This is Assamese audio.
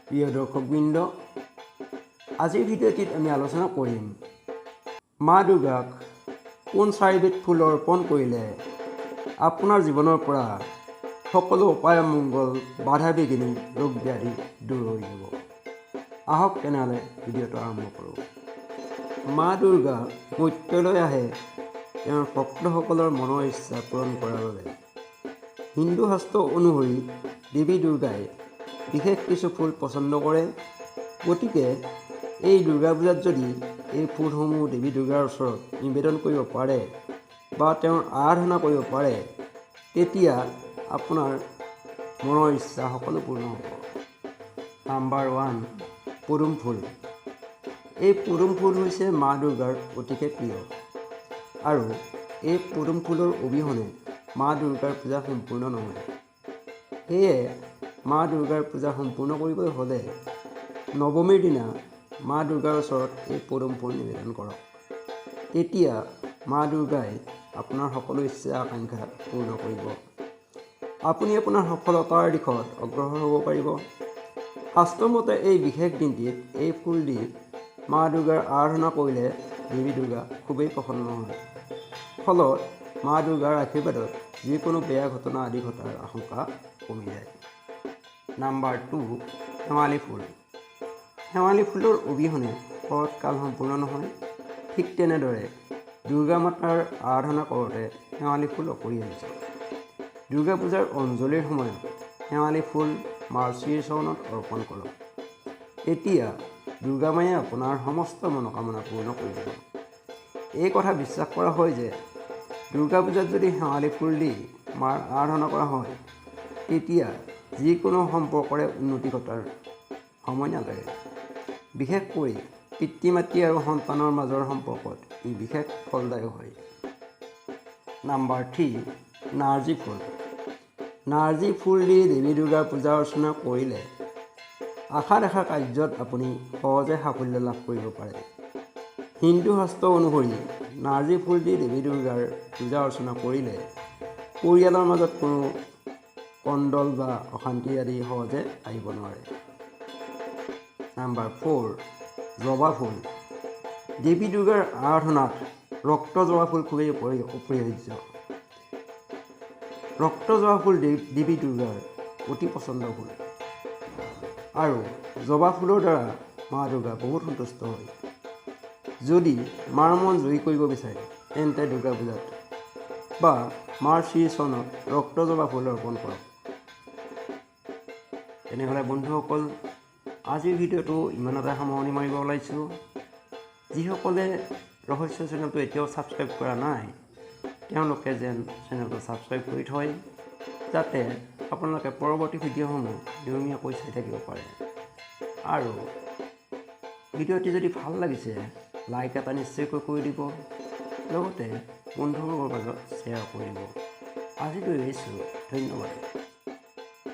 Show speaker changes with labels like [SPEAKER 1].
[SPEAKER 1] প্ৰিয় দৰ্শকবৃন্দ, আজিৰ ভিডিঅ'টিত আমি আলোচনা কৰিম মা দুৰ্গাক কোন 4বিধ ফুল অৰ্পণ কৰিলে আপোনাৰ জীৱনৰ পৰা সকলো উপায় মংগল বাধা বিঘিনি ৰোগ ব্যাধি দূৰ হৈ যাব। আহক তেনেহ'লে ভিডিঅ'টো আৰম্ভ কৰোঁ। মা দুৰ্গা মৰ্ত্যলৈ আহে তেওঁৰ ভক্তসকলৰ মনৰ ইচ্ছা পূৰণ কৰাৰ বাবে। হিন্দু শাস্ত্ৰ অনুসৰি দেৱী দুৰ্গাই বিশেষ কিছু ফুল পচন্দ কৰে। গতিকে এই দুৰ্গা পূজাত যদি এই ফুলসমূহ দেৱী দুৰ্গাৰ ওচৰত নিবেদন কৰিব পাৰে বা তেওঁৰ আৰাধনা কৰিব পাৰে, তেতিয়া আপোনাৰ মনৰ ইচ্ছা সকলো পূৰ্ণ হ'ব। নাম্বাৰ 1, পদুম ফুল। এই পদুম ফুল হৈছে মা দুৰ্গাৰ অতিকে প্ৰিয় আৰু এই পদুম ফুলৰ অবিহনে মা দুৰ্গাৰ পূজা সম্পূৰ্ণ নহয়। সেয়ে মা দুৰ্গাৰ পূজা সম্পূৰ্ণ কৰিবলৈ হ'লে নৱমীৰ দিনা মা দুৰ্গাৰ ওচৰত এই পদুম ফুল নিবেদন কৰক। তেতিয়া মা দুৰ্গাই আপোনাৰ সকলো ইচ্ছা আকাংক্ষা পূৰ্ণ কৰিব। আপুনি আপোনাৰ সফলতাৰ দিশত অগ্ৰসৰ হ'ব পাৰিব। শাস্ত্ৰমতে এই বিশেষ দিনটিত এই ফুল দি মা দুৰ্গাৰ আৰাধনা কৰিলে দেৱী দুৰ্গা খুবেই প্ৰসন্ন হয়। ফলত মা দুৰ্গাৰ আশীৰ্বাদত যিকোনো বেয়া ঘটনা আদি ঘটাৰ আশংকা কমি যায়। নাম্বাৰ 2, শেৱালি ফুল। শেৱালি ফুলৰ অবিহনে শৰৎকাল সম্পূৰ্ণ নহয়। ঠিক তেনেদৰে দুৰ্গা মাতাৰ আৰাধনা কৰোঁতে শেৱালি ফুল অপৰিহাৰ্য। দুৰ্গা পূজাৰ অঞ্জলিৰ সময়ত শেৱালি ফুল মাৰ শ্ৰীচৰণত অৰ্পণ কৰক। এতিয়া দুৰ্গা মায়ে আপোনাৰ সমস্ত মনোকামনা পূৰ্ণ কৰিব। এই কথা বিশ্বাস কৰা হয় যে দুৰ্গা পূজাত যদি শেৱালি ফুল দি মাৰ আৰাধনা কৰা হয়, তেতিয়া যিকোনো সম্পৰ্কৰে উন্নতি ঘটাৰ সময় নালাগে। বিশেষকৈ পিতৃ মাতৃ আৰু সন্তানৰ মাজৰ সম্পৰ্কত ই বিশেষ ফলদায়ক হয়। নাম্বাৰ 3, নাৰ্জী ফুল। নাৰ্জী ফুল দি দেৱী দুৰ্গাৰ পূজা অৰ্চনা কৰিলে আশা দেখা কাৰ্যত আপুনি সহজে সাফল্য লাভ কৰিব পাৰে। হিন্দু শাস্ত্ৰ অনুসৰি নাৰ্জী ফুল দি দেৱী দুৰ্গাৰ পূজা অৰ্চনা কৰিলে পৰিয়ালৰ মাজত কোনো কণ্ডল বা অশান্তি আদি সহজে আহিব নোৱাৰে। নাম্বাৰ 4, জবা ফুল। দেৱী দুৰ্গাৰ আৰাধনাত ৰক্ত জবা ফুল খুবেই অপৰিহাৰ্য। ৰক্ত জবা ফুল দেৱী দুৰ্গাৰ অতি পচন্দৰ ফুল আৰু জবা ফুলৰ দ্বাৰা মা দুৰ্গা বহুত সন্তুষ্ট হয়। যদি মাৰ মন জয়ী কৰিব বিচাৰে তেন্তে দুৰ্গা পূজাত বা মাৰ শ্ৰীচৰণত ৰক্ত জবা ফুল অৰ্পণ কৰক। তেনেহ'লে বন্ধুসকল, আজিৰ ভিডিঅ'টো ইমানতে সামৰণি মাৰিব ওলাইছোঁ। যিসকলে ৰহস্য চেনেলটো এতিয়াও ছাবস্ক্ৰাইব কৰা নাই, তেওঁলোকে যেন চেনেলটো ছাবস্ক্ৰাইব কৰি থয়, যাতে আপোনালোকে পৰৱৰ্তী ভিডিঅ'সমূহ নিয়মীয়াকৈ চাই থাকিব পাৰে। আৰু ভিডিঅ'টি যদি ভাল লাগিছে লাইক এটা নিশ্চয়কৈ কৰি দিব, লগতে বন্ধুবৰ্গৰ মাজত শ্বেয়াৰ কৰিব। আজিলৈ এৰিছোঁ, ধন্যবাদ।